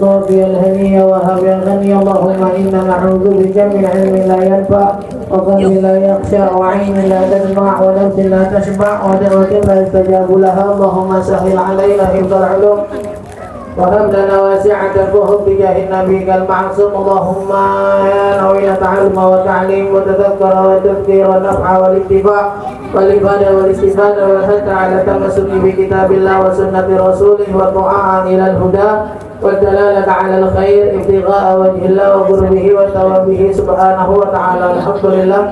صافي الهنية وهب الغني اللهم إنا نعوذ بك من علم لا ينفع وقلب لا يخشى وعين لا تدمع ونفس لا تشبع ودعوة لا يستجاب لها اللهم سهل علينا حفظ العلوم وهب لنا واسعة الفهم بجاه النبي المعصوم اللهم نوينا تعلم وتعليم وتذكر وتذكير والنفع والاتباع والإبادة والاستفادة والحث على التمسك بكتاب الله وسنة رسوله والدعاء إلى الهدى والدلالة على الخير ابتغاء وجه الله وقربه وثوابه سبحانه وتعالى. Alhamdulillah,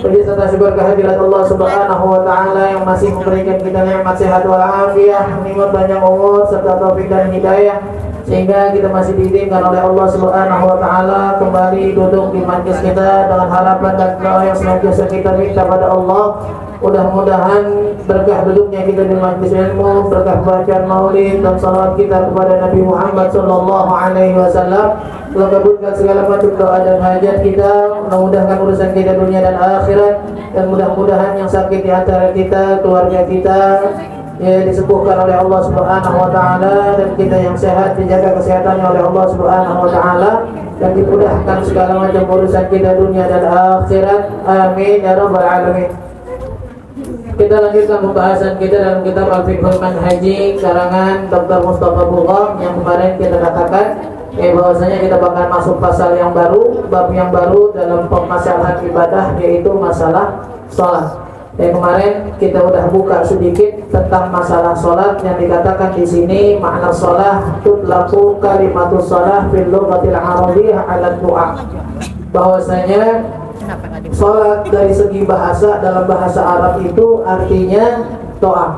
puji serta syukur kehadirat Allah Subhanahu wa taala yang masih memberikan kita nikmat sehat walafiat, nikmat panjang umur serta taufik dan hidayah sehingga kita masih diizinkan oleh Allah Subhanahu wa taala kembali duduk di majlis kita dengan harapan dan doa yang senantiasa kita minta pada Allah. Mudah-mudahan berkah duduknya kita di majlis ilmu, berkah bacaan maulid dan salawat kita kepada Nabi Muhammad sallallahu alaihi wasallam, Allah kabulkan segala macam doa dan hajat kita, memudahkan urusan kita dunia dan akhirat, dan mudah-mudahan yang sakit di antara kita, keluarga kita ya disembuhkan oleh Allah Subhanahu wa taala, dan kita yang sehat dijaga kesehatannya oleh Allah Subhanahu wa taala, dan dimudahkan segala macam urusan kita dunia dan akhirat. Amin ya rabbal alamin. Kita lanjutkan pembahasan kita dalam kitab Al-Fiqhul Manhaji karangan Dr. Mustafa Bugham yang kemarin kita katakan bahwasanya kita bakal masuk pasal yang baru, bab yang baru dalam permasalahan ibadah, yaitu masalah sholat. Yang kemarin kita udah buka sedikit tentang masalah sholat yang dikatakan di sini makna sholat tutlaqu kalimatus sholat fil lughatil arabiyyah 'ala du'a, bahwasanya sholat dari segi bahasa dalam bahasa Arab itu artinya doa.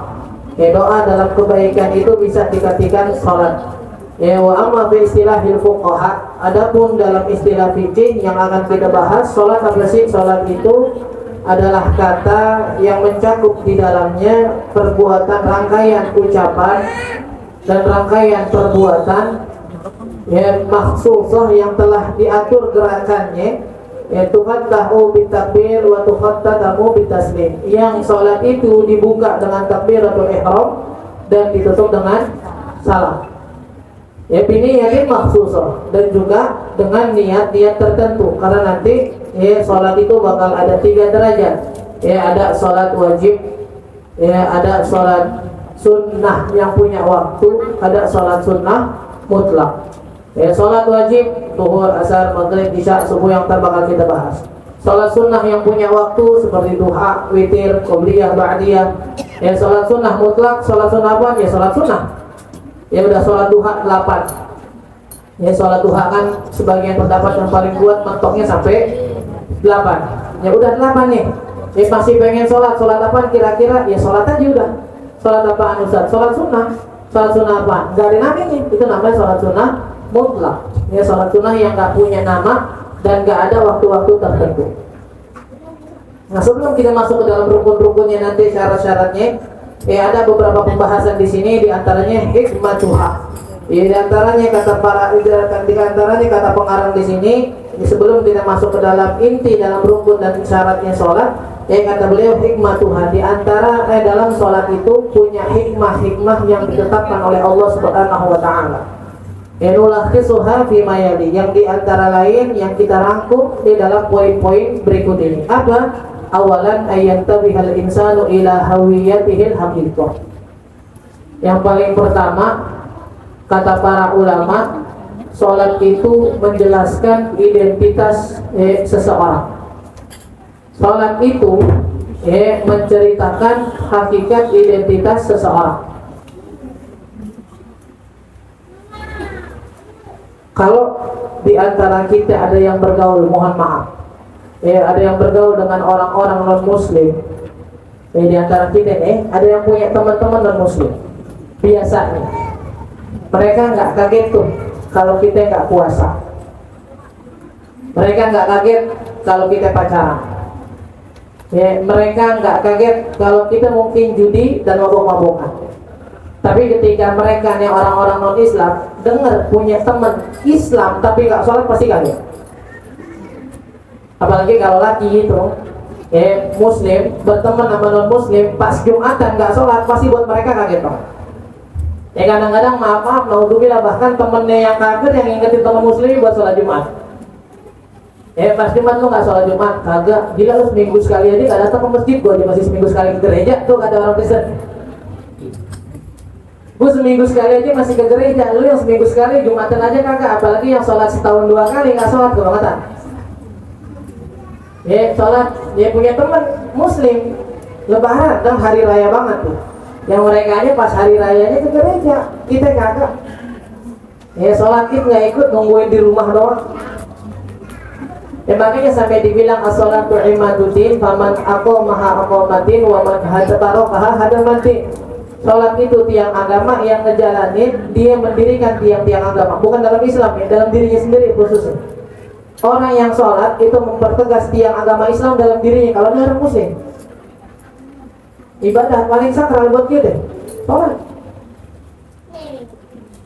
Doa dalam kebaikan itu bisa dikatakan sholat. Wa amma bi istilahil fuqaha, adapun dalam istilah fikih yang akan kita bahas, sholat apa sih? Sholat itu adalah kata yang mencakup di dalamnya perbuatan, rangkaian ucapan dan rangkaian perbuatan makhsusah yang telah diatur gerakannya, tufattahu bitakbir wa tufattatamu bitaslim, yang sholat itu dibuka dengan takbiratul ihram dan ditutup dengan salam. Biniyatin makhsusah, dan juga dengan niat-niat tertentu, karena nanti sholat itu bakal ada 3 derajat. Ada sholat wajib, ada sholat sunnah yang punya waktu, ada sholat sunnah mutlak. Sholat wajib, zuhur, asar, maghrib, isya, subuh yang bakal kita bahas. Sholat sunnah yang punya waktu seperti duha, witir, qobliyah, ba'diyah. Sholat sunnah mutlak, sholat sunnah apa? Sholat sunnah. Udah sholat duha 8. Sholat duha kan sebagian pendapat yang paling kuat mentoknya sampai 8. Udah 8 nih. Masih pengen sholat apa kira-kira? Sholat aja udah. Sholat apaan Ustaz? Sholat sunnah. Sholat sunnah apa? Gak ada namanya. Itu namanya sholat sunnah mutlak. Sholat sunnah yang gak punya nama dan gak ada waktu-waktu tertentu. Nah, sebelum kita masuk ke dalam rukun-rukunnya nanti syarat-syaratnya, ada beberapa pembahasan di sini, di antaranya hikmatuha. Di antaranya kata pengarang di sini, sebelum kita masuk ke dalam inti dalam rukun dan syaratnya sholat, kata beliau hikmatuha, di antara dalam sholat itu punya hikmah-hikmah yang ditetapkan oleh Allah Subhanahu wa taala. Nulakhisuha fi mayali, yang di antara lain yang kita rangkum di dalam poin-poin berikut ini. Apa? Awalan ayyantabihal insanu ila hawiyatihil haqiqah. Yang paling pertama, kata para ulama, sholat itu menjelaskan identitas seseorang. Sholat itu menceritakan hakikat identitas seseorang. Kalau di antara kita ada yang bergaul, mohon maaf, ada yang bergaul dengan orang-orang non-muslim, di antara kita ada yang punya teman-teman non-muslim, biasanya mereka nggak kaget tuh kalau kita nggak puasa. Mereka nggak kaget kalau kita pacaran. Mereka nggak kaget kalau kita mungkin judi dan mabuk-mabukan. Tapi ketika mereka nih orang-orang non-Islam dengar punya teman Islam tapi nggak sholat, pasti kaget. Apalagi kalau laki itu Muslim berteman sama non-Muslim pas Jumatan nggak sholat, pasti buat mereka kaget banget. Kadang-kadang maaf, naudzubillah, bahkan temennya yang kafir yang ingetin teman muslim buat sholat Jumat. Pas Jumat lu nggak sholat Jumat, kagak. Gila lu seminggu sekali aja nggak datang ke masjid, gua aja masih seminggu sekali ke gereja. Tuh kata orang Kristen, gua seminggu sekali aja masih ke gereja. Lu yang seminggu sekali Jumatan aja kagak, apalagi yang sholat setahun 2 kali nggak sholat, kebangetan. Sholat, punya teman muslim Lebaran dan hari raya banget tuh. Yang mereka aja pas hari rayanya ke gereja, kita kagak. Sholat id nggak ikut, nungguin di rumah doang. Makanya sampai dibilang as-sholatu imaduddin, faman aqamaha aqamatin wa man hadatarokaha hadamatin. Sholat itu tiang agama, yang ngejalanin dia mendirikan tiang-tiang agama. Bukan dalam Islam ya, dalam dirinya sendiri khususnya. Orang yang sholat itu mempertegas tiang agama Islam dalam dirinya. Kalau dia orang muslim, ibadah paling sakral buat kita sholat.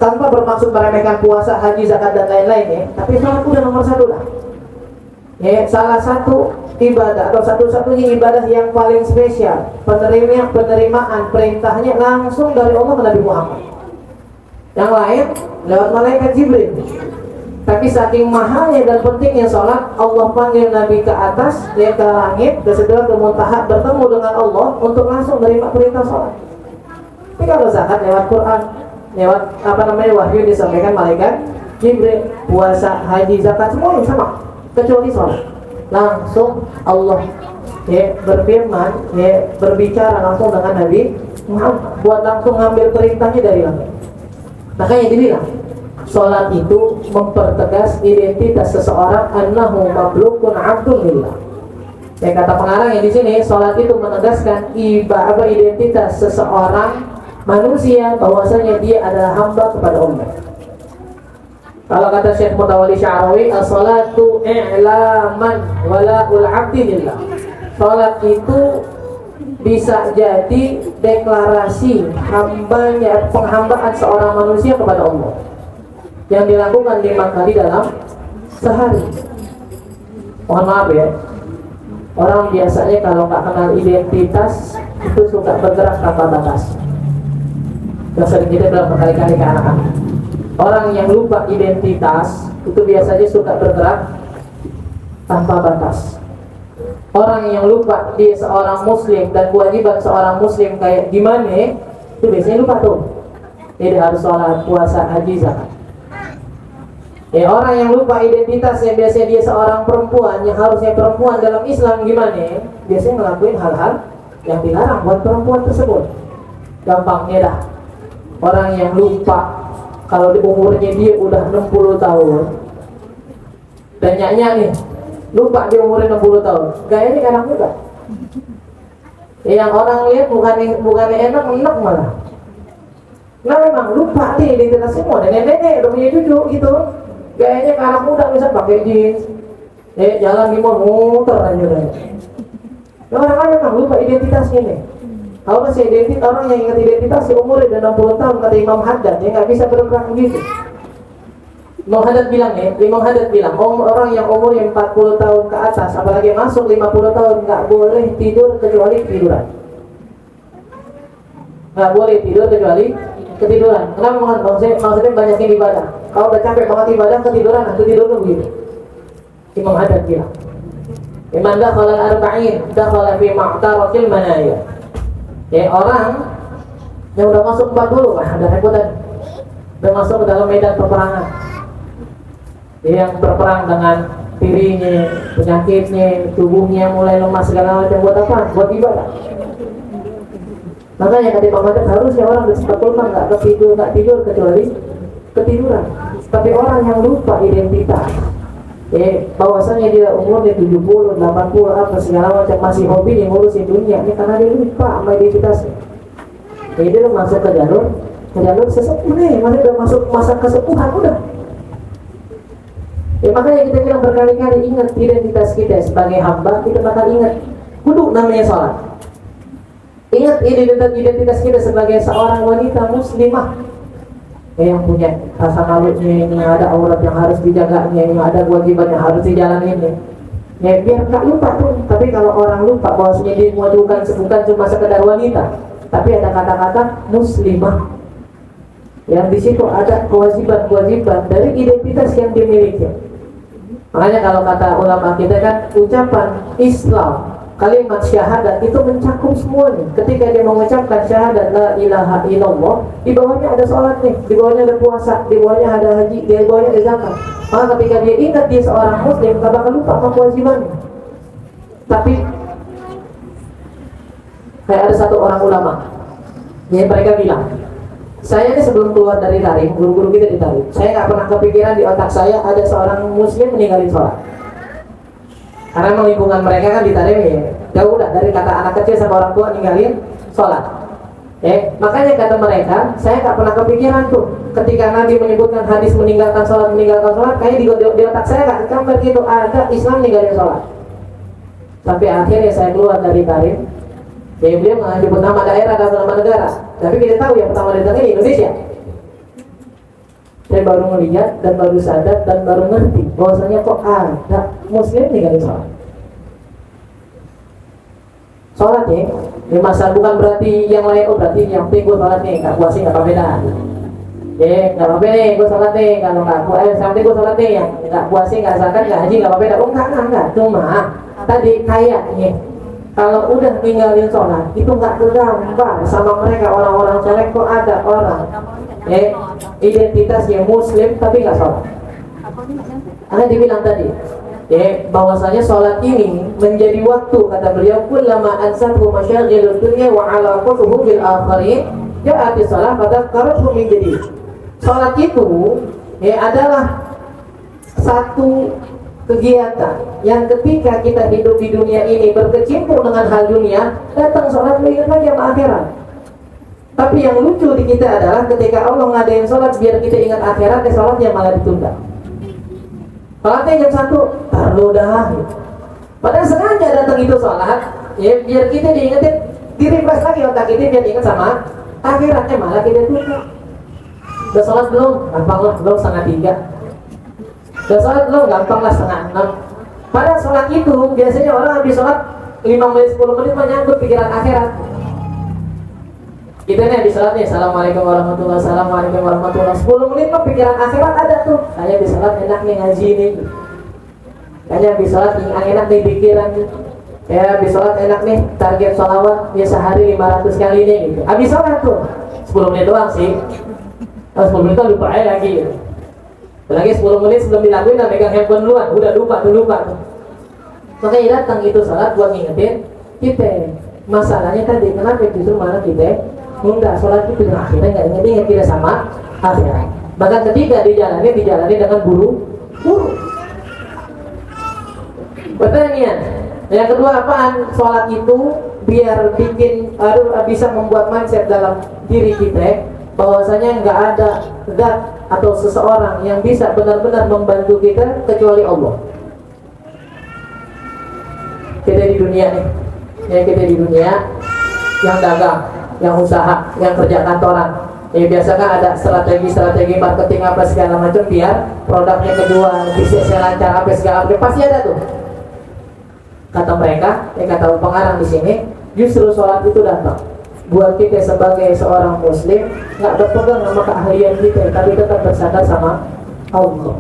Tanpa bermaksud meremehkan puasa, haji, zakat dan lain-lain ya, tapi sholat udah nomor 1 lah. Salah satu ibadah atau satu-satunya ibadah yang paling spesial, penerimaan perintahnya langsung dari Allah ke Nabi Muhammad. Yang lain lewat malaikat Jibril. Tapi saking mahalnya dan pentingnya sholat, Allah panggil Nabi ke atas, ke langit, ke Sidratul Muntaha, bertemu dengan Allah untuk langsung menerima perintah sholat. Tapi kalau zakat lewat Quran, lewat wahyu disampaikan malaikat Jibril. Puasa, haji, zakat semuanya sama, kecuali sholat. Langsung Allah berfirman, berbicara langsung dengan Nabi Muhammad, buat langsung ngambil perintahnya dari langit. Makanya dibilang sholat itu mempertegas identitas seseorang, annahu mamlukun abdun lillah. Kata pengarang yang di sini, sholat itu menegaskan identitas seseorang manusia, bahwasanya dia adalah hamba kepada Allah. Kalau kata Syekh Mutawalli Sya'rawi, as-salatu i'laman wala'ul abdi lillah. Salat itu bisa jadi deklarasi penghambaan seorang manusia kepada Allah, yang dilakukan 5 kali dalam sehari. Mohon maaf ya, orang biasanya kalau nggak kenal identitas itu suka bergerak tanpa batas. Yang sering kita bilang berkali-kali ke anak-anak, orang yang lupa identitas itu biasanya suka bergerak tanpa batas. Orang yang lupa dia seorang muslim dan kewajiban seorang muslim kayak gimana, itu biasanya lupa tuh. Jadi harus sholat, puasa, haji, zakat. Orang yang lupa identitas, yang biasanya dia seorang perempuan, yang harusnya perempuan dalam Islam gimana, biasanya ngelakuin hal-hal yang dilarang buat perempuan tersebut. Gampangnya dah, orang yang lupa kalau di umurnya dia udah 60 tahun dan nih, lupa dia umurnya 60 tahun, gayanya kayak anak muda. Yang orang lihat bukannya enak malah. Nah memang lupa nih identitas semua, nenek-nenek udah punya cucu gitu, gayanya kayak anak muda, bisa pakai jeans, jalan di mall muter aja udah. Nah orang memang lupa identitasnya nih. Kalau masih identitas, orang yang ingat identitas si umurnya udah 60 tahun, kata Imam Haddad, dia nggak bisa bergerak begitu. Imam Haddad bilang, orang yang umurnya 40 tahun ke atas, apalagi masuk 50 tahun, nggak boleh tidur kecuali tiduran. Nggak boleh tidur kecuali ketiduran. Kenapa? Maksudnya banyakin ibadah. Kalau udah capek banget ibadah, ketiduran begitu. Imam Haddad bilang, Iman dakhala al-arba'in, dakhala fi ma'tarakil manaya. Orang yang udah masuk 40, udah rebutan, udah masuk ke dalam medan peperangan. Yang berperang dengan dirinya, penyakitnya, tubuhnya mulai lemah segala macam. Buat apa? Buat ibadah. Makanya kata Imam Haddad, harusnya orang di 40 nggak tidur kecuali ketiduran. Tapi orang yang lupa identitas, bahwasanya dia umurnya 70, 80 apa segala macam, masih hobi yang ngurusin dunia ini karena dia lupa sama identitasnya. Jadi dia masuk ke jalur sesepuh nih, masih udah masuk masa kesepuhan udah. Makanya kita bilang berkali-kali, ingat identitas kita sebagai hamba, kita bakal ingat kudu namanya sholat. Ingat identitas kita sebagai seorang wanita muslimah, yang punya rasa malunya, yang ada aurat yang harus dijaganya, yang ada kewajiban yang harus dijalanin. Biar gak lupa tuh. Tapi kalau orang lupa bahwasanya dia bukan cuma sekedar wanita, tapi ada kata-kata muslimah. yang di situ ada kewajiban-kewajiban dari identitas yang dimiliki. Makanya kalau kata ulama kita kan, ucapan Islam, kalimat syahadat itu mencakup semuanya. Ketika dia mengucapkan syahadat la ilaha illallah, di bawahnya ada sholat nih, di bawahnya ada puasa, di bawahnya ada haji, di bawahnya ada zakat. Maka ketika dia ingat dia seorang muslim, gak bakal lupa sama kewajibannya. Tapi kayak ada satu orang ulama, ya mereka bilang, saya ini sebelum keluar dari tarim, guru-guru kita di tarim, saya nggak pernah kepikiran di otak saya ada seorang muslim meninggalin sholat. Karena memang lingkungan mereka kan di tarim ya, jauh udah dari kata anak kecil sama orang tua ninggalin sholat. Makanya kata mereka, saya nggak pernah kepikiran tuh, ketika Nabi menyebutkan hadis meninggalkan sholat, kayak di otak saya nggak akan begitu ada Islam meninggalin sholat. Sampai akhirnya saya keluar dari tarim. Jadi beliau menyebut nama daerah dan nama negara, tapi kita tahu yang pertama datangnya di Indonesia. Saya baru melihat dan baru sadar dan baru ngerti bahwasanya kok ada muslim ninggalin sholat. Sholat nih, di masa bukan berarti yang lain, berarti yang penting gue sholat nih, gak puasin gak apa-apa dah. Gak apa-apa nih, gue sholat nih, kalau gak puasin, sampai gue sholat nih, yang gak puasin, gak zakat, gak haji, gak apa-apa dah. Oh enggak, cuma tadi kayaknya kalau udah ninggalin sholat itu nggak tergambar sama mereka orang-orang soleh. Kok ada orang identitasnya muslim tapi nggak sholat. Karena dibilang tadi bahwasanya sholat ini menjadi waktu, kata beliau, kullama ansathu masyaghilud dunya wa alaqatuhu bil akhirin ja'ati shalah fadzakaratu min jadid. Sholat itu adalah satu kegiatan yang ketika kita hidup di dunia ini berkecimpung dengan hal dunia, datang sholat ingat lagi sama akhirat. Tapi yang lucu di kita adalah ketika Allah ngadain sholat biar kita ingat akhirat, sholatnya malah ditunda. Sholatnya jam 1, taruh dah. Padahal sengaja datang itu sholat, biar kita diingetin, di-refresh lagi otak kita biar ingat sama akhiratnya, malah kita tunda. Udah sholat belum? Gampang lah, belum 2:30. Dan sholat belum, gampang lah 5:30. Pada sholat itu biasanya orang habis sholat 5 menit 10 menit menyangkut pikiran akhirat. Kita nih habis sholat nih, assalamualaikum warahmatullahi wabarakatuh, 10 menit mah pikiran akhirat ada tuh. Saya habis sholat enak nih ngaji nih, kayaknya habis sholat enak nih pikiran nih. Habis sholat enak nih target sholawat ya sehari 500 kali nih gitu. Habis sholat tuh 10 menit doang sih, 10 menit tuh lupa aja lagi gitu. Lagi 10 menit sebelum dilakuin dan megang handphone duluan, udah lupa. Makanya datang itu sholat buat ngingetin kita. Masalahnya tadi kenapa justru malah kita nunda sholat itu dengan akhirnya nggak inget tidak sama akhirat. Bahkan ketika dijalani dengan buru-buru. Pertanyaan yang kedua apaan? Sholat itu biar bisa membuat mindset dalam diri kita bahwasanya nggak ada zat atau seseorang yang bisa benar-benar membantu kita kecuali Allah. Kita di dunia nih, kita di dunia yang dagang, yang usaha, yang kerja kantoran. Biasa kan ada strategi marketing apa segala macam biar produknya kejual, bisnisnya lancar apa segala macam, pasti ada tuh. Kata mereka, kata pengarang di sini, justru sholat itu datang buat kita sebagai seorang muslim nggak berpegang sama keahlian kita, tapi tetap bersandar sama Allah.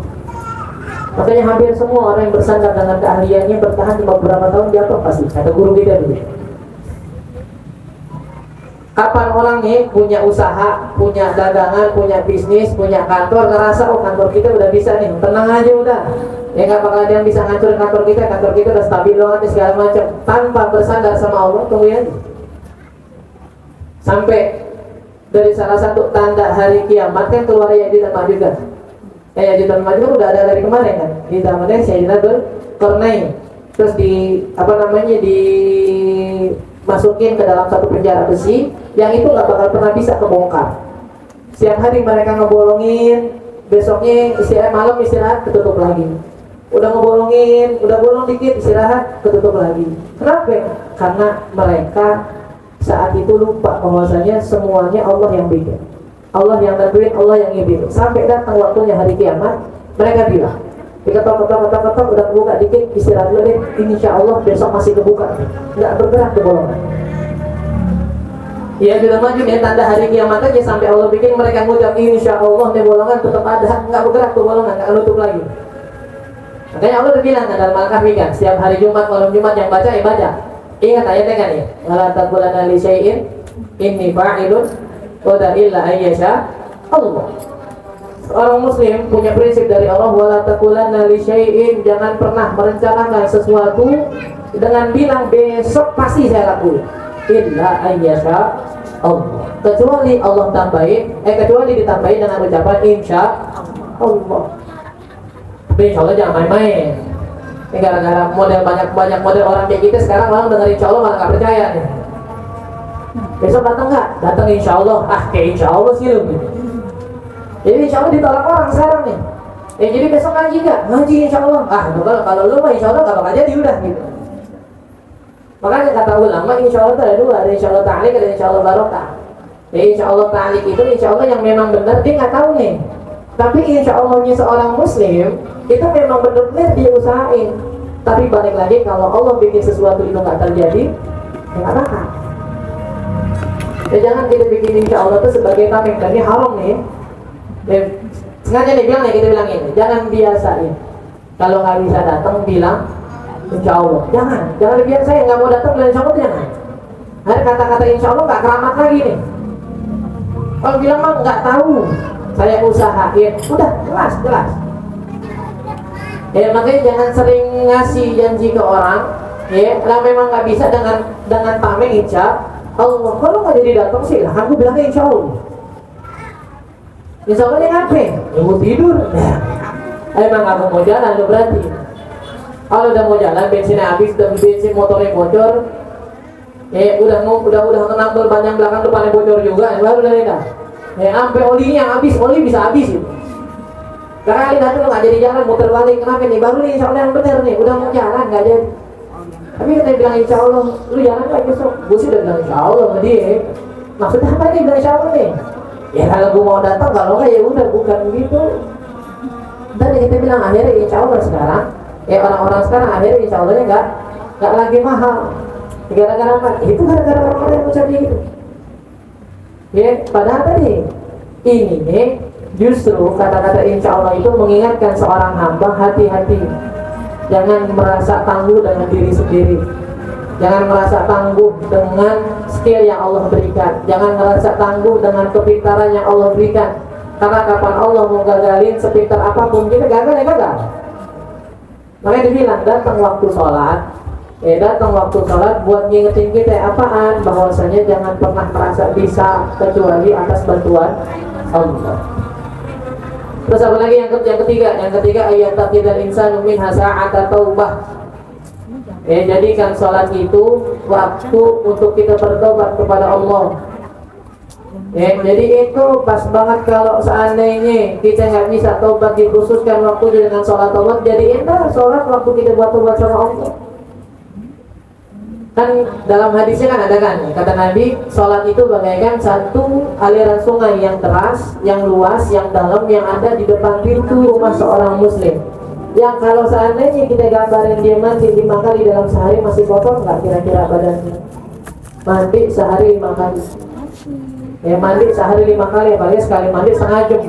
Makanya hampir semua orang yang bersandar dengan keahliannya bertahan beberapa tahun jatuh pasti, kata guru kita dulu. Kapan orang nih punya usaha, punya dagangan, punya bisnis, punya kantor, ngerasa kantor kita udah bisa nih, tenang aja udah. Nggak bakal ada yang bisa ngancurin kantor kita udah stabil banget segala macam, tanpa bersandar sama Allah. Tunggu aja. Sampai dari salah satu tanda hari kiamat kan keluar Ya'juj dan Ma'juj kan. Ya'juj dan Ma'juj udah ada dari kemarin kan. Di zamannya Sayyidina Dzulqarnain. Terus dimasukin ke dalam satu penjara besi yang itu nggak bakal pernah bisa kebongkar. Setiap hari mereka ngebolongin, besoknya malam istirahat ketutup lagi. Udah ngebolongin, udah bolong dikit istirahat ketutup lagi. Kenapa? Karena mereka saat itu lupa bahwasanya semuanya Allah yang bikin, Allah yang tentuin, Allah yang ngibin. Sampai datang waktunya hari kiamat, mereka bilang, ketok udah kebuka dikit, istirahat dulu deh, insya Allah besok masih kebuka, nggak bergerak ke bolongan. Ya kita maju nih tanda hari kiamat aja sampai Allah bikin mereka ngucap insya Allah nih golongan tetap ada, nggak bergerak tuh golongan, nggak nutup lagi. Makanya Allah udah bilang dalam Al-Kahfi kan, setiap hari Jumat malam Jumat yang baca baca. Ingat ayatnya kan ya, wala taqulanna li syai'in inni fa'ilun qad illa ayyasha Allah. Orang muslim punya prinsip dari Allah, wala taqulanna li syai'in, jangan pernah merencanakan sesuatu dengan bilang besok pasti saya lakuin. Illa ayyasha Allah, kecuali Allah kecuali ditambahin dengan ucapan insya Allah. Tapi insya Allah jangan main-main. Ini gara-gara banyak model orang kayak kita sekarang malah dengar insya Allah malah gak percaya nih. Besok datang nggak? Datang insya Allah. Kayak insya Allah sih lu. Jadi insya Allah ditolak orang sekarang nih. Jadi besok ngaji nggak? Ngaji insya Allah. Kalau lu mah insya Allah gak bakal jadi udah gitu. Makanya kata ulama insya Allah itu ada dua, ada insya Allah ta'alik, ada insya Allah barokah. Insya Allah ta'alik itu insya Allah yang memang benar, dia nggak tahu nih. Tapi insya Allahnya seorang muslim itu memang benar-benar dia usahain. Tapi balik lagi, kalau Allah bikin sesuatu itu nggak terjadi, ya nggak bakal. Ya jangan kita bikin insya Allah itu sebagai tameng, dan ini haram nih. Sengaja nih bilang nih, kita bilang ini, jangan biasain. Kalau nggak bisa datang bilang insya Allah, jangan biasain, nggak mau datang bilang insya Allah, jangan. Ada kata-kata insya Allah nggak keramat lagi nih. Kalau bilang mah nggak tahu, saya usahain, udah jelas. Ya makanya jangan sering ngasih janji ke orang, ya kalau memang nggak bisa dengan tameng insya Allah. Kalau nggak jadi datang sih, lah aku bilangnya insya Allah. Insya Allah dia ngapain? Ya mau tidur. Emang nggak mau jalan lo berarti. Kalau udah mau jalan, bensinnya habis, bensin motornya bocor, udah nambel banyak belakang depannya bocor juga, baru dari dah. Sampai olinya habis, oli bisa habis itu. Karena kali datang nggak jadi jalan, muter balik, kenapa nih? Baru nih insya Allah yang benar nih, udah mau jalan nggak jadi. Tapi kita bilang insya Allah, lu jalan nggak besok? Gue sih udah bilang insya Allah sama dia. Maksudnya apa nih bilang insya Allah nih? Ya kalau gue mau datang, kalau nggak ya udah, bukan begitu. Dan kita bilang akhirnya insya Allah sekarang, orang-orang sekarang akhirnya insya Allahnya nggak lagi mahal. Gara-gara apa? Itu gara-gara orang-orang yang ucap gitu. Padahal tadi ini nih justru kata-kata insya Allah itu mengingatkan seorang hamba hati-hati. Jangan merasa tangguh dengan diri sendiri. Jangan merasa tangguh dengan skill yang Allah berikan. Jangan merasa tangguh dengan kepintaran yang Allah berikan. Karena kapan Allah mau gagalin sepintar apapun, kita gagal ya gagal. Makanya dibilang datang waktu sholat, datang waktu sholat buat ngingetin kita apaan, bahwasanya jangan pernah merasa bisa kecuali atas bantuan Allah. Terus apa lagi yang ketiga ayat taqidal insanu minha sa'ata taubah. Jadikan sholat itu waktu untuk kita bertobat kepada Allah. Jadi itu pas banget kalau seandainya kita nggak bisa tobat, dikhususkan waktu dengan sholat tobat, jadi indah sholat waktu kita buat tobat sama Allah. Kan dalam hadisnya kan ada kan, kata Nabi, sholat itu bagaikan satu aliran sungai yang deras, yang luas, yang dalam, yang ada di depan pintu rumah seorang muslim. Yang kalau seandainya kita gambarin dia mandi 5 kali dalam sehari, masih kotor nggak kira-kira badannya? Mandi sehari 5 kali. Mandi sehari 5 kali, apalagi sekali mandi setengah jam.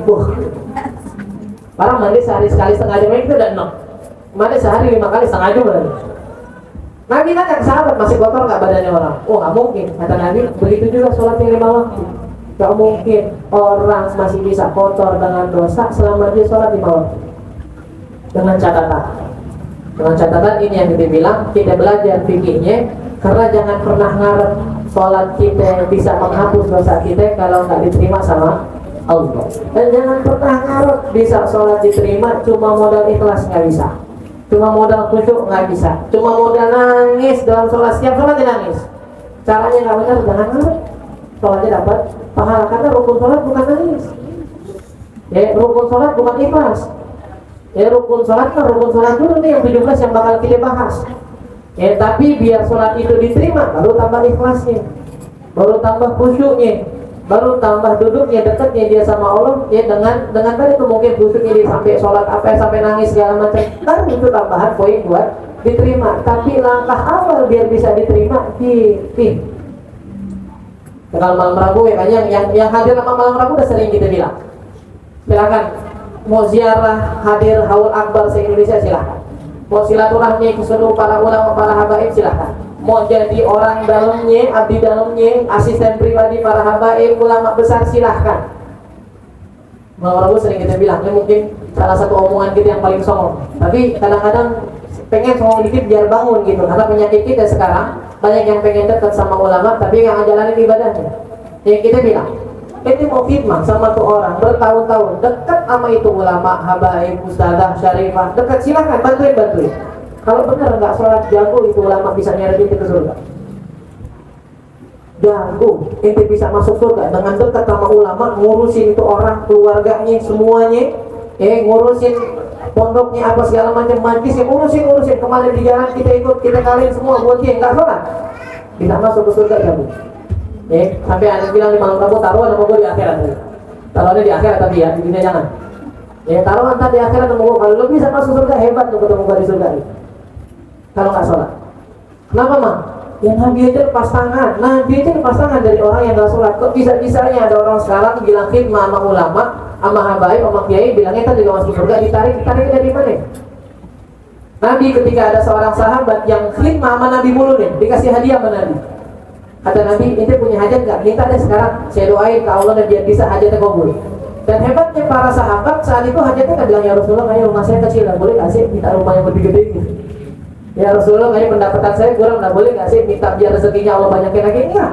Orang mandi sehari sekali setengah jam itu udah 6. Mandi sehari 5 kali setengah jam berarti. Nabi nanya ke sahabat, masih kotor nggak badannya orang? Oh nggak mungkin, kata Nabi. Begitu juga sholatnya 5 waktu. Nggak mungkin orang masih bisa kotor dengan dosa selama dia sholat 5 waktu. Dengan catatan ini yang kita bilang, kita belajar fikihnya, karena jangan pernah ngarep sholat kita bisa menghapus dosa kita kalau nggak diterima sama Allah. Dan jangan pernah ngarep bisa sholat diterima cuma modal ikhlas, nggak bisa. Cuma modal khusyuk nggak bisa. Cuma modal nangis dalam sholat, setiap sholat dia nangis. Caranya nggak benar, jangan ngarep sholatnya dapat pahala, karena rukun sholat bukan nangis. Rukun sholat bukan ikhlas. Rukun sholat kan rukun sholat dulu nih yang 17 yang bakal kita bahas. Tapi biar sholat itu diterima, baru tambah ikhlasnya, baru tambah khusyuknya, baru tambah duduknya, dekatnya dia sama Allah. Dengan tadi itu mungkin khusyuknya dia sampai sholat sampai nangis segala macam, kan itu tambahan poin buat diterima. Tapi langkah awal biar bisa diterima, Kalau malam Rabu ya kan yang hadir sama malam Rabu udah sering kita bilang. Silakan mau ziarah hadir haul akbar se-Indonesia silakan. Mau silaturahmi ke seluruh para ulama, para habaib silakan. Mau jadi orang dalamnya, abdi dalamnya, asisten pribadi para habaib, ulama besar silahkan. Malam Rabu sering kita bilang, ini mungkin salah satu omongan kita yang paling songong. Tapi kadang-kadang pengen songong dikit biar bangun gitu. Karena penyakit kita sekarang banyak yang pengen dekat sama ulama, tapi nggak ngejalanin ibadahnya. Yang kita bilang, itu mau khidmah sama tuh orang bertahun-tahun, dekat sama itu ulama, habaib, ustazah, syarifah, dekat silahkan bantuin. Kalau benar nggak sholat jago itu ulama bisa nyeret kita ke surga. Jago, ente bisa masuk surga dengan dekat sama ulama, ngurusin itu orang, keluarganya, semuanya, ngurusin pondoknya apa segala macam majlisnya, ngurusin kemarin di jalan kita ikut, kita kalian semua buat dia nggak sholat, bisa masuk ke surga jago. Sampai ada bilang di malam Rabu taruhan sama gue di akhirat. Taruhannya di akhirat tapi ya, di dunia jangan. Taruhan tadi di akhirat sama gue, kalau lu bisa masuk surga hebat lu ketemu gue di surga. Kalau nggak sholat, kenapa mah? Ya Nabi aja lepas tangan. Nabi aja lepas tangan dari orang yang nggak sholat. Kok bisa-bisanya ada orang sekarang bilang khidmah sama ulama, sama habaib, sama kiai, bilangnya kan juga masuk surga, ditarik dari mana? Nabi ketika ada seorang sahabat yang khidmah sama Nabi mulu nih, dikasih hadiah sama Nabi. Kata Nabi, ente punya hajat nggak? Minta deh sekarang, saya doain ke Allah dan biar bisa hajatnya kabul. Dan hebatnya para sahabat saat itu hajatnya nggak bilang, ya Rasulullah, kayak rumah saya kecil, nggak boleh nggak sih minta rumah yang lebih gede gitu. Ya Rasulullah, kayak pendapatan saya kurang, nggak boleh nggak sih minta biar rezekinya Allah banyakin lagi? Enggak.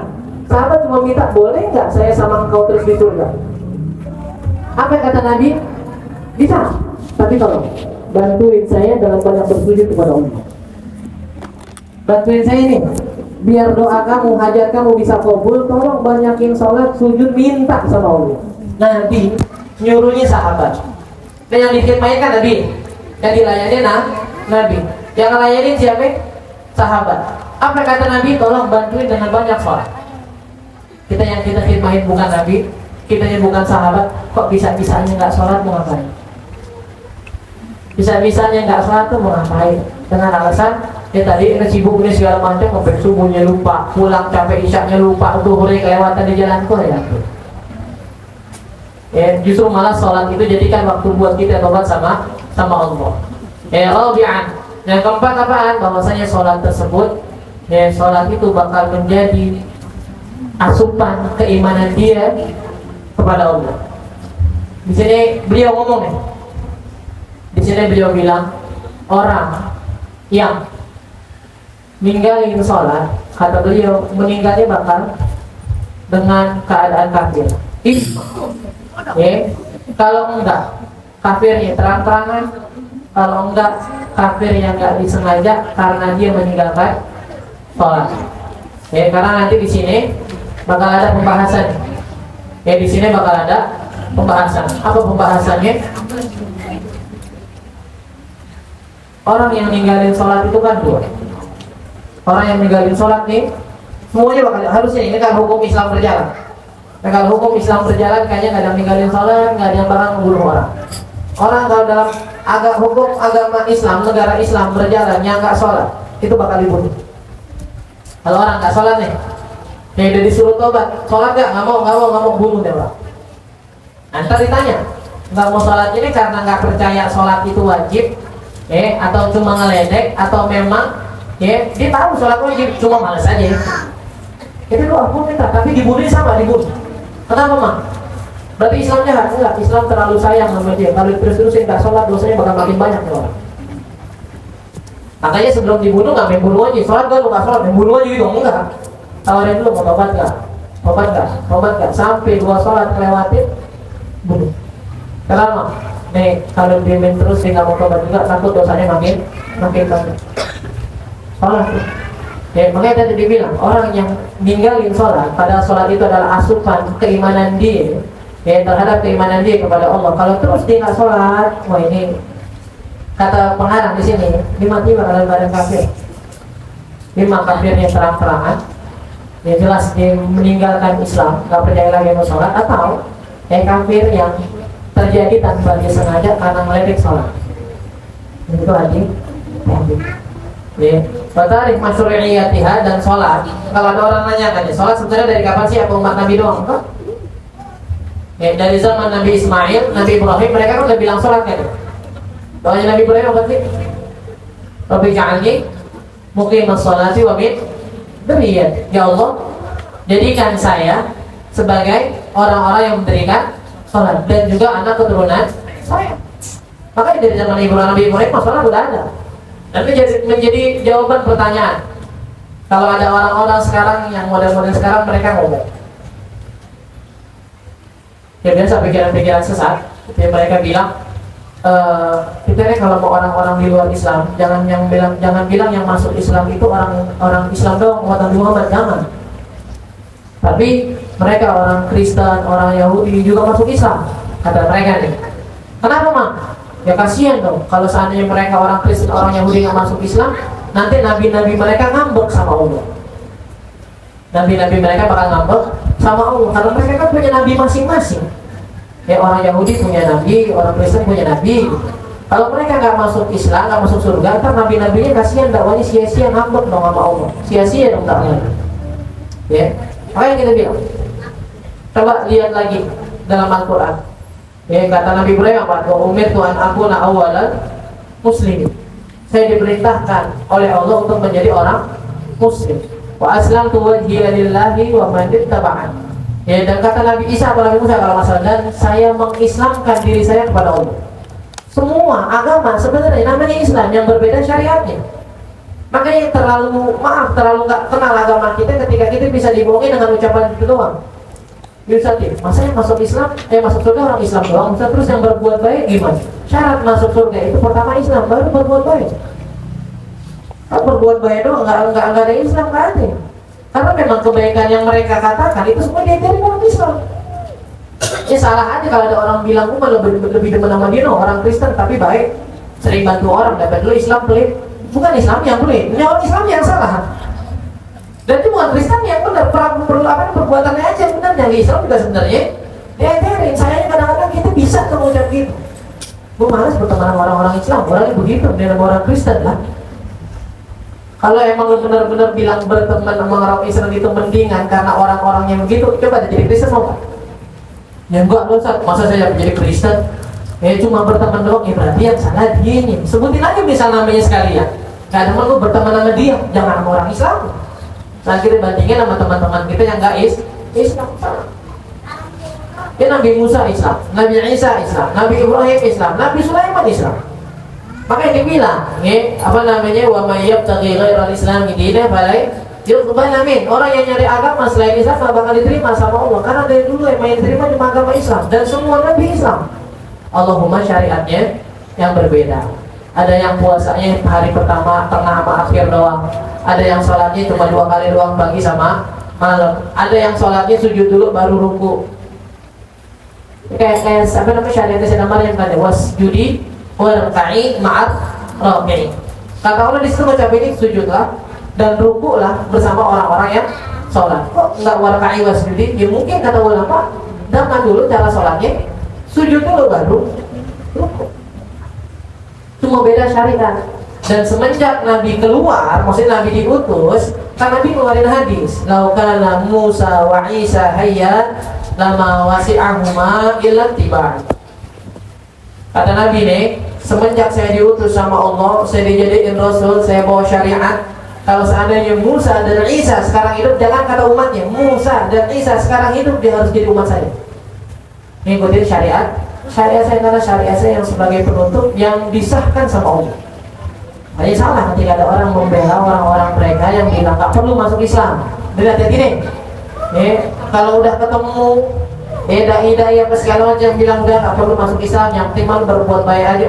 Sahabat cuma minta, boleh nggak saya sama engkau terus di surga? Apa yang kata Nabi? Bisa, tapi tolong bantuin saya dalam banyak bersujud kepada Allah. Bantuin saya ini, biar doa kamu, hajat kamu bisa kabul. Tolong banyakin sholat, sujud, minta sama Allah. Nabi nyuruhnya sahabat. Dan yang dikhidmahin kan Nabi, yang dilayani Nabi. Yang ngelayanin siapa? Sahabat. Apa kata Nabi? Tolong bantuin dengan banyak sholat. Kita yang kita khidmahin bukan Nabi, kita yang bukan sahabat. Kok bisa-bisanya nggak sholat mau ngapain? Bisa-bisanya nggak sholat tuh mau ngapain? Dengan alasan ya tadi ini sibuk ini segala macam, sampai subuhnya lupa, pulang capek isyaknya lupa, duhurnya kelewatan di jalan kok ya. Justru malah sholat itu jadikan waktu buat kita tobat sama Allah. Rabi'an. Yang keempat apaan? Bahwasanya sholat tersebut, sholat itu bakal menjadi asupan keimanan dia kepada Allah. Di sini beliau ngomong nih. Di sini beliau bilang orang yang ninggalin sholat, kata beliau meninggalnya bakal dengan keadaan kafir. Kalau enggak kafirnya terang-terangan, kalau enggak kafir yang enggak disengaja karena dia meninggalkan sholat. Karena nanti di sini bakal ada pembahasan. Di sini bakal ada pembahasan. Apa pembahasannya? Orang yang ninggalin sholat itu kan dua. Orang yang ninggalin sholat nih, semuanya bakal harusnya ini kan hukum Islam berjalan. Nah, kalau hukum Islam berjalan, kayaknya nggak ada yang ninggalin sholat, nggak ada yang bakal membunuh orang. Orang kalau dalam hukum agama Islam, negara Islam berjalan, yang nggak sholat, itu bakal dibunuh. Kalau orang nggak sholat nih, udah disuruh tobat, sholat nggak mau bunuh deh orang. Ntar ditanya, nggak mau sholat ini karena nggak percaya sholat itu wajib, atau cuma ngeledek, atau memang dia tahu sholat wajib, cuma males aja. Itu doa pun minta, tapi dibunuh sama dibunuh. Kenapa mah? Berarti Islam jahat? Enggak, Islam terlalu sayang sama dia. Kalau terus-terusin nggak sholat, dosanya bakal makin banyak nih orang. Makanya sebelum dibunuh nggak main bunuh aja. Sholat kan lu nggak sholat, main bunuh aja gitu enggak. Tawarin dulu mau tobat nggak? Sampai 2 sholat kelewatin, bunuh. Kenapa? Nih kalau dia main terus dia nggak mau tobat juga, takut dosanya makin banyak. Sholat. Makanya tadi dibilang orang yang ninggalin sholat, padahal sholat itu adalah asupan keimanan dia, terhadap keimanan dia kepada Allah. Kalau terus dia nggak sholat, wah ini kata pengarang di sini, mati bakalan badan kafir. 5 kafirnya terang-terangan, yang jelas dia meninggalkan Islam, nggak percaya lagi mau sholat, atau kafir yang terjadi tanpa dia sengaja karena meledek sholat. Itu aja. Batarikh masyru'iyatiha, dan sholat. Kalau ada orang nanya kan, sholat sebenarnya dari kapan sih? Apa umat Nabi doang? Enggak. Ya, dari zaman Nabi Ismail, Nabi Ibrahim, mereka kan udah bilang sholat kan? Doanya Nabi Ibrahim apa sih? Rabbi ja'alni muqimas sholati wa min dzurriyyati. Ya Allah, jadikan saya sebagai orang-orang yang mendirikan sholat dan juga anak keturunan saya. Makanya dari zaman Nabi Ibrahim sholat udah ada. Dan menjadi jawaban pertanyaan. Kalau ada orang-orang sekarang yang model-model sekarang, mereka ngomong, ya biasa pikiran-pikiran sesat. Jadi mereka bilang, kita nih kalau mau orang-orang di luar Islam, jangan bilang yang masuk Islam itu orang Islam doang, umat Nabi Muhammad, jangan. Tapi mereka orang Kristen, orang Yahudi juga masuk Islam, kata mereka nih. Kenapa Mak? Ya kasihan dong kalau seandainya mereka orang Kristen, orang Yahudi yang masuk Islam, nanti nabi-nabi mereka ngambek sama Allah. Nabi-nabi mereka bakal ngambek sama Allah karena mereka kan punya nabi masing-masing. Ya orang Yahudi punya nabi, orang Kristen punya nabi. Kalau mereka nggak masuk Islam, nggak masuk surga, ntar nabi-nabinya kasihan, dakwanya sia-sia, ngambek dong sama Allah. Sia-sia dong dakwanya. Ya, makanya kita bilang, coba lihat lagi dalam Al-Quran. Ya, kata Nabi Ibrahim apa? Wa umirtu an akuna awwalan muslimin. Saya diperintahkan oleh Allah untuk menjadi orang muslim. Wa aslamtu wajhiya lillahi wa man ittaba'an. Ya, dan kata Nabi Isa atau Nabi Musa kalau masalah, dan saya mengislamkan diri saya kepada Allah. Semua agama sebenarnya namanya Islam, yang berbeda syariatnya. Makanya terlalu nggak kenal agama kita ketika kita bisa dibohongi dengan ucapan itu doang. Bisa sih, masa yang masuk Islam, masuk surga orang Islam doang. Terus yang berbuat baik gimana? Syarat masuk surga itu pertama Islam, baru berbuat baik. Kalau berbuat baik doang, nggak ada Islam, nggak ada. Karena memang kebaikan yang mereka katakan itu semua diajarin orang Islam. Ya salah aja kalau ada orang bilang, lebih demen sama dia, orang Kristen tapi baik, sering bantu orang, dapat dulu Islam pelit. Bukan Islam yang pelit, ini orang Islam yang salah. Dan itu bukan Kristen yang benar, perbuatannya aja benar. Yang di Islam juga sebenarnya diajarin. Sayangnya kadang-kadang kita bisa mengucap gitu. Gue malas berteman sama orang-orang Islam, orangnya begitu, dia sama orang Kristen lah. Kalau emang lu benar-benar bilang berteman sama orang Islam itu mendingan karena orang-orang yang begitu, coba jadi Kristen mau gak? Ya enggak, masa saya menjadi Kristen? Cuma berteman doang, berarti yang salah gini. Sebutin aja misal namanya sekalian. Gak ada lu berteman sama dia, jangan sama orang Islam. Nah kita bandingin sama teman-teman kita yang gak Islam. Ya Nabi Musa Islam, Nabi Isa Islam, Nabi Ibrahim Islam, Nabi Sulaiman Islam. Makanya dibilang, wa may yabtaghi ghairal Islam dinan falai yuqbal min. Orang yang nyari agama selain Islam gak bakal diterima sama Allah. Karena dari dulu yang diterima cuma agama Islam dan semua Nabi Islam. Allahumma syariatnya yang berbeda. Ada yang puasanya hari pertama, tengah, sama akhir doang. Ada yang sholatnya cuma 2 kali doang, pagi sama malam. Ada yang sholatnya sujud dulu baru ruku. Kayak syariatnya Sayyidina Maryam kan, wasjudi warka'i ma'at raki'in. Kata Allah di situ macam ini, sujudlah dan rukulah bersama orang-orang yang sholat. Kok enggak warka'i wasjudi? Ya mungkin kata ulama, jangan dulu cara sholatnya, sujud dulu baru ruku. Cuma beda syariat. Dan semenjak Nabi keluar, maksudnya Nabi diutus, kan Nabi ngeluarin hadis, laukana Musa wa Isa hayyan lama wasi'ahuma illa tiba. Kata Nabi nih, semenjak saya diutus sama Allah, saya dijadiin Rasul, saya bawa syariat. Kalau seandainya Musa dan Isa sekarang hidup, jangan kata umatnya, Musa dan Isa sekarang hidup, dia harus jadi umat saya. Ngikutin syariat saya karena syariat saya yang sebagai penutup yang disahkan sama Allah. Jadi salah ketika ada orang membela orang-orang mereka yang bilang gak perlu masuk Islam. Lihat gini, kalau udah ketemu dai-dai apa segala macam bilang udah gak perlu masuk Islam, yang penting malu berbuat baik aja,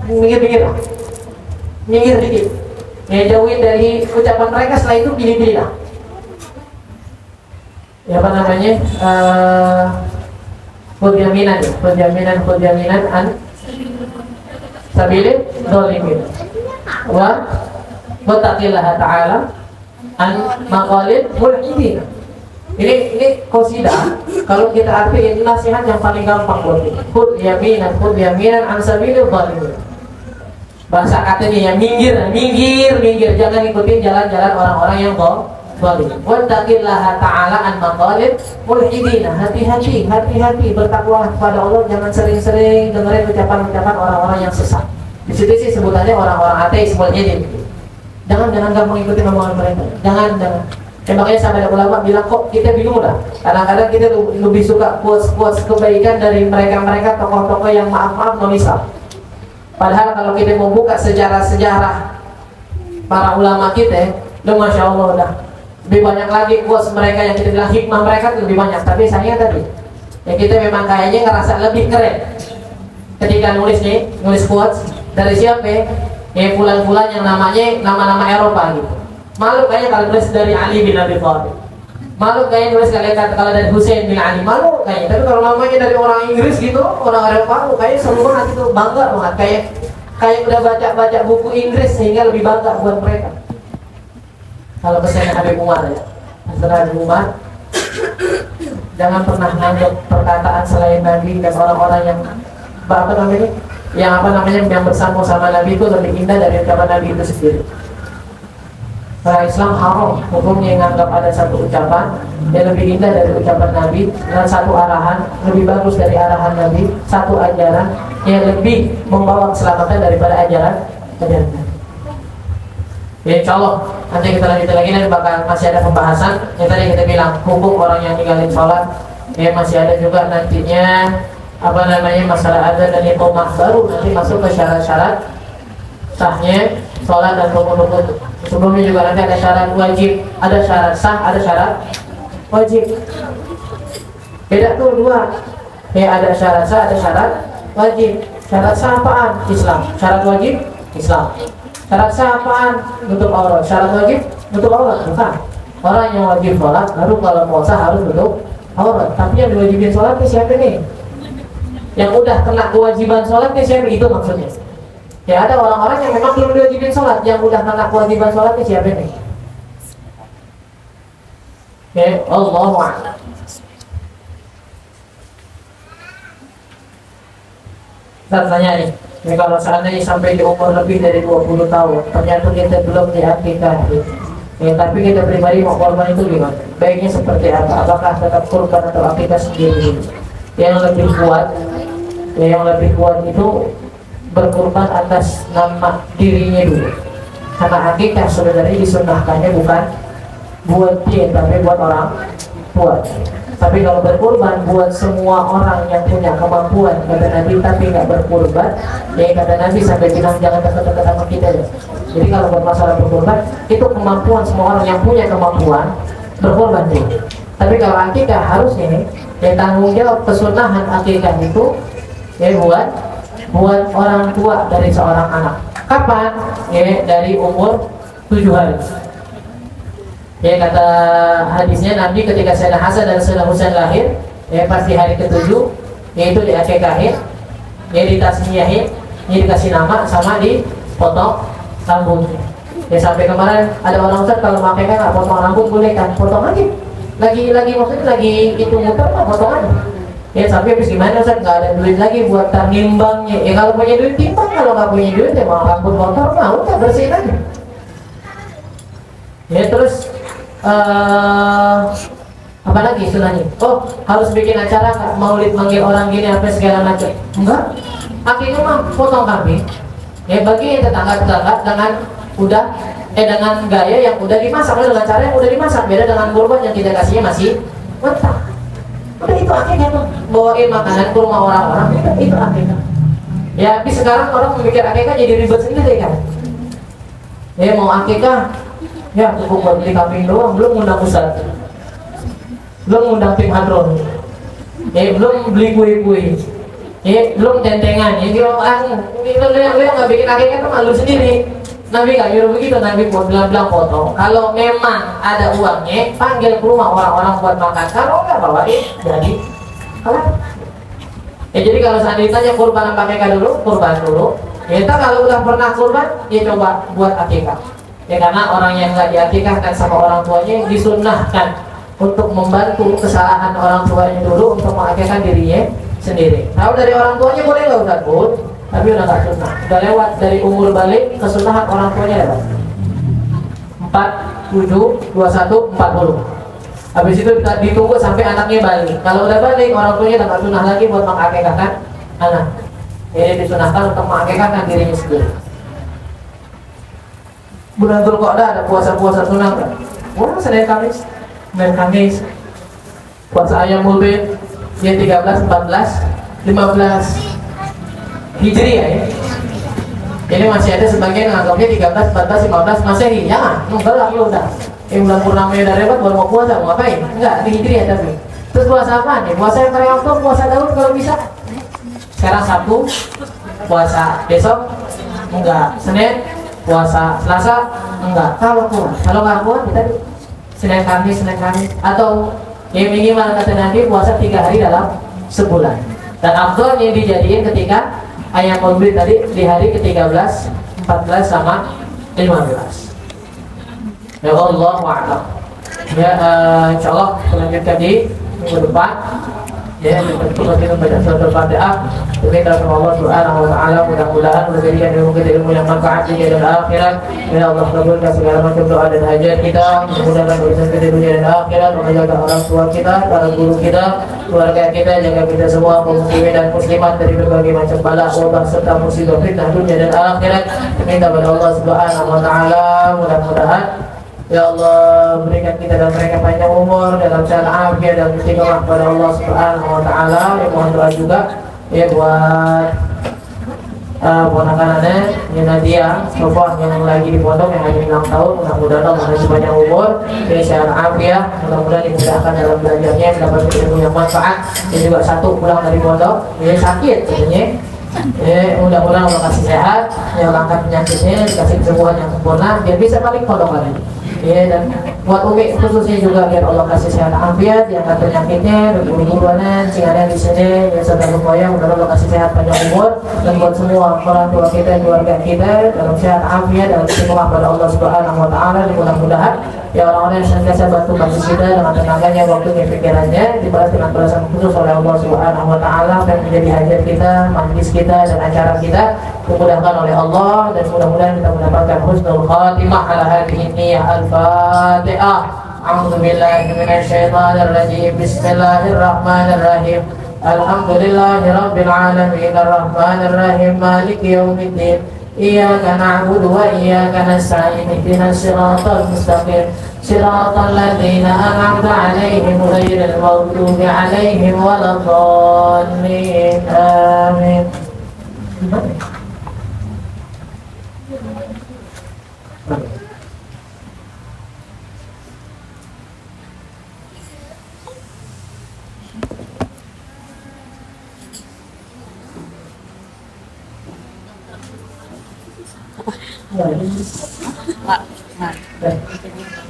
minggir dikit. Jauhin dari ucapan mereka, setelah itu pilih-pilih lah. Apa namanya? Jaminan an sabilil dzalimin wa taqillaha ta'ala an maqalid mulhidin. Ini qasidah. Kalau kita artiin nasihat yang paling gampang buat kita. Khudh yaminan an sabilil dzalimin. Bahasa katanya ya minggir, jangan ikutin jalan-jalan orang-orang yang zalim. Wattaqillaha ta'ala an maqalid mulhidin. Hati-hati bertakwa kepada Allah, jangan sering-sering dengerin ucapan-ucapan orang-orang yang sesat. Di situ sih sebutannya orang-orang ateis mulhidin. Jangan gampang ikutin omongan mereka. Jangan. Makanya sahabat ulama bilang kok kita bingung dah. Kadang-kadang kita lebih suka quotes kebaikan dari mereka tokoh-tokoh yang maaf non-Islam. Padahal kalau kita mau buka sejarah para ulama kita, Masya Allah dah lebih banyak lagi quotes mereka yang kita bilang hikmah mereka lebih banyak. Tapi sayangnya tadi, yang kita memang kayaknya ngerasa lebih keren ketika nulis quotes dari siapa? Fulan-fulan yang namanya nama-nama Eropa gitu. Malu kayaknya kalau nulis dari Ali bin Abi Thalib. Malu kayaknya nulis kalau dari Husain bin Ali, malu kayaknya. Tapi kalau namanya dari orang Inggris gitu, orang Eropa, kayaknya seru banget itu, bangga banget. Kayak udah baca buku Inggris sehingga lebih bangga buat mereka. Kalau pesannya Habib Umar ya, Habib Umar, jangan pernah nganggap perkataan selain Nabi dan orang-orang yang yang bersambung sama Nabi itu lebih indah dari ucapan Nabi itu sendiri. Para Islam haram hukumnya menganggap ada satu ucapan yang lebih indah dari ucapan Nabi dan satu arahan lebih bagus dari arahan Nabi, satu ajaran yang lebih membawa keselamatan daripada ajaran Nabi. Ya, insya Allah nanti kita lanjut lagi dan masih ada pembahasan yang tadi kita bilang hukum orang yang ninggalin sholat. Ya, masih ada juga nantinya masalah ada dan iqamah baru nanti masuk ke syarat-syarat sahnya sholat dan rukun-rukun. Sebelumnya juga nanti ada syarat wajib, ada syarat sah, ada syarat wajib. Beda tuh dua. Ya, ada syarat sah, ada syarat wajib. Syarat sah apaan? Islam. Syarat wajib? Islam. Syarat sah apaan? Nutup aurat. Syarat wajib? Nutup aurat. Bukan. Orang yang wajib sholat, baru kalau mau sah harus nutup aurat. Tapi yang diwajibin sholat nih siapa nih? Yang udah kena kewajiban sholat nih siapa? Itu maksudnya. Ya, ada orang-orang yang memang belum diwajibin sholat, yang udah kena kewajiban sholat nih siapa nih? Oke, Allahu a'lam. Saya tanya nih, kalau seandainya sampai di umur lebih dari 20 tahun, ternyata kita belum diakikah, tapi kita pribadi mau korban itu gimana? Baiknya seperti apa? Apakah tetap kurban atau akikah sendiri? Yang lebih kuat itu berkurban atas nama dirinya dulu, karena akikah sebenarnya disunnahkannya bukan buat dia tapi buat orang tua. Tapi kalau berkurban buat semua orang yang punya kemampuan, kata Nabi, tapi nggak berkurban, ya kata Nabi sampai bilang jangan dekat-dekat sama kita ya. Jadi kalau buat masalah berkurban itu kemampuan semua orang yang punya kemampuan berkurban dulu. Tapi kalau akikah harusnya ya tanggung jawab kesunahan akikah itu ya buat orang tua dari seorang anak. Kapan? Ya dari umur 7 hari. Ya kata hadisnya Nabi ketika Sayyidina Hasan dan Sayyidina Husain lahir, ya pasti hari ke-7 yaitu diakikahin, ya ditasmiyahin, ya dikasih nama sama dipotong rambutnya. Ya sampai kemarin ada orang Ustaz kalau pakai kan nggak potong rambut boleh kan? Potong aja. Lagi maksudnya lagi itu muter apa potong aja. Ya sampai habis gimana Ustaz, nggak ada duit lagi buat nimbangnya. Ya kalau punya duit timbang, kalau nggak punya duit ya mau rambut motor mau udah bersihin aja. Ya terus apa lagi istilahnya? Oh harus bikin acara nggak, maulid manggil orang gini apa segala macam? Enggak. Akhirnya mah potong kambing. Ya bagi tetangga-tetangga dengan gaya yang udah dimasak, dengan cara yang udah dimasak. Beda dengan kurban yang kita kasihnya masih mentah. Udah itu akhirnya tuh bawain makanan ke rumah orang-orang, itu akhirnya. Ya tapi sekarang orang memikir akikah jadi ribet sendiri kan. Ya mau akikah, ya cukup buat beli kambing doang, belum ngundang ustaz, belum ngundang tim hadron, ya belum beli kue-kue, ya belum tentengan, ya lu yang nggak bikin akikah kan malu sendiri. Nabi nggak nyuruh begitu, Nabi buat bilang potong. Kalau memang ada uangnya, panggil ke rumah orang-orang buat makan. Kalau nggak bawain, jadi kalau ya jadi kalau seandainya ditanya kurban apa akikah dulu, kurban dulu. Ya kalau udah pernah kurban, ya coba buat akikah. Ya karena orang yang nggak diakikahkan sama orang tuanya disunnahkan untuk membantu kesalahan orang tuanya dulu untuk mengakikahkan dirinya sendiri. Tahu dari orang tuanya boleh nggak Ustaz? tapi udah nggak sunnah, udah lewat dari umur balik kesunahan orang tuanya lewat 4, 7, 21, 40. Habis itu ditunggu sampai anaknya balik. Kalau udah balik orang tuanya udah nggak sunnah lagi buat mengakekahkan anak. Ini disunahkan untuk mengakekahkan dirinya sendiri. Bulan Dzulqa'dah ada puasa-puasa sunnah kan? Wah, Senin Kamis, puasa Ayyamul Bid, dia 13, 14, 15 Hijriah ya. Ini masih ada sebagian menganggapnya 13, 14, 15 Masehi. Jangan, enggak lah lu udah. Bulan purnama udah lewat baru mau puasa, mau ngapain? Enggak, di Hijriah tapi. Terus puasa apa nih? Puasa yang paling waktu, puasa Daud kalau bisa. Sekarang Sabtu, puasa besok, enggak. Senin, puasa Selasa, enggak. Kalau nggak kuat kita Senin Kamis, atau yang minimal kata Nabi puasa 3 hari dalam sebulan. Dan afdalnya dijadiin ketika ayat Maulid tadi di hari ke-13, 14 sama 15. Ya Allah wa'ala. Ya insyaallah lanjutkan di minggu depan. Ya, kita baca surat Al-Fatihah. Kita berdoa Allah Subhanahu wa taala mudah-mudahan memberikan ilmu kita ilmu yang manfaat di dunia dan akhirat. Ya Allah kabulkan segala macam doa dan hajat kita. Mudahkan urusan kita di dunia dan akhirat. Menjaga orang tua kita, para guru kita, keluarga kita, jaga kita semua kaum muslimin dan muslimat dari berbagai macam bala, wabah serta musibah fitnah dunia dan akhirat. Minta kepada Allah Subhanahu wa taala mudah-mudahan ya Allah berikan kita dan mereka panjang umur dalam keadaan afiat dan istiqomah kepada Allah Subhanahu wa taala. Ya mohon doa juga ya buat ponakan-ponakannya ya Nadia, Sofah yang lagi di pondok yang lagi 6 tahun. Mudah-mudahan Allah masih panjang umur, ya sehat afiat, mudah-mudahan dimudahkan dalam belajarnya, mendapat ilmu yang manfaat. Dan juga satu pulang dari pondok ya sakit sebenarnya. Ya, mudah-mudahan Allah kasih sehat, ya angkat penyakitnya, dikasih kesembuhan yang sempurna, biar bisa balik pondok lagi. Ya, dan buat Umi khususnya juga biar Allah kasih sehat afiat, diangkat penyakitnya, guru-guruannya, cingannya di sini, ya saudara semuanya, mudah Allah kasih sehat panjang umur, dan buat semua orang tua kita, keluarga kita dalam sehat afiat, dalam istiqomah pada Allah Subhanahu wa taala. Mudah-mudahan ya orang-orang yang senantiasa bantu kita dengan tenaganya, waktunya, pikirannya, dibalas dengan balasan khusus oleh Allah Subhanahu wa taala, dan menjadi hajat kita, majlis kita, dan acara kita dimudahkan oleh Allah, dan mudah-mudahan kita mendapatkan husnul khatimah ala hadhihi niyyah. Al-Fatihah. A'udzu billahi minasyaitonir rajim. Bismillahirrahmanirrahim. Alhamdulillahirabbil alamin arrahmanir rahim maliki yaumiddin. Iyyaka na'budu wa iyyaka nasta'in. Ihdinas siratal mustaqim. Siratal ladzina an'amta 'alaihim ghairil maghdubi 'alaihim waladdallin. Amin.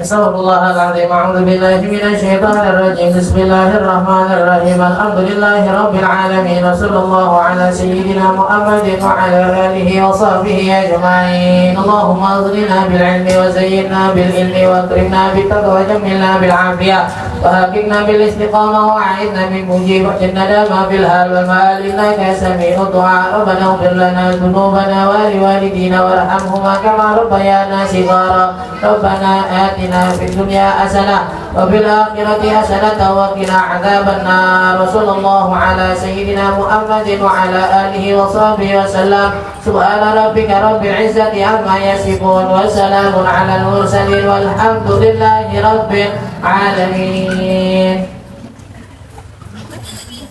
Astagfirullahaladzim. A'udzu billahi minasyaitonir rajim. Bismillahirrahmanirrahim. Alhamdulillahirabbil alamin. Wassallallahu ala sayyidina Muhammadin wa ala alihi wa sahbihi ajma'in. Allahumma aghnina bil ilmi wa zayyinna bil ilmi wa akrimna bit taqwa wa jammilna bil afiyah wa haqqina bil istiqamah wa a'idna min mujibatin nadama bil hal wal mal innaka sami'ud du'a. Rabbana ighfir lana dhunubana wa liwalidina warhamhuma kama rabbayana shighara. Rabbana atina fid dunya hasanah wa fil akhirati hasanah wa qina adzaban nar. Sallallahu ala sayyidina Muhammadin wa ala alihi wa sahbihi wa sallam. Subhana rabbika rabbil izzati amma yasifun wa salamun ala al mursalin walhamdulillahi rabbil alamin.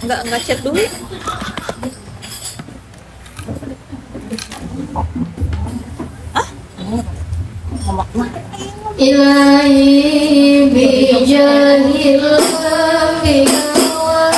Enggak chat dulu. Ilahi bijahil anbiya wal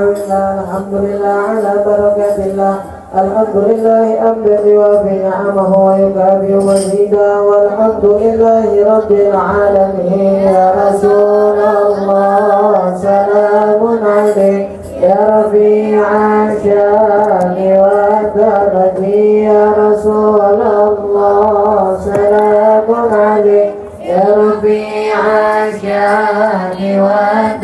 الحمد لله على بركة الله الحمد لله أمدا يوافي نعمه ويكافئ مزيدا والحمد لله رب العالمين يا رسول الله سلام عليك يا رفيع الشان والدرج يا رسول الله سلام عليك يا رفيع الشان والدرج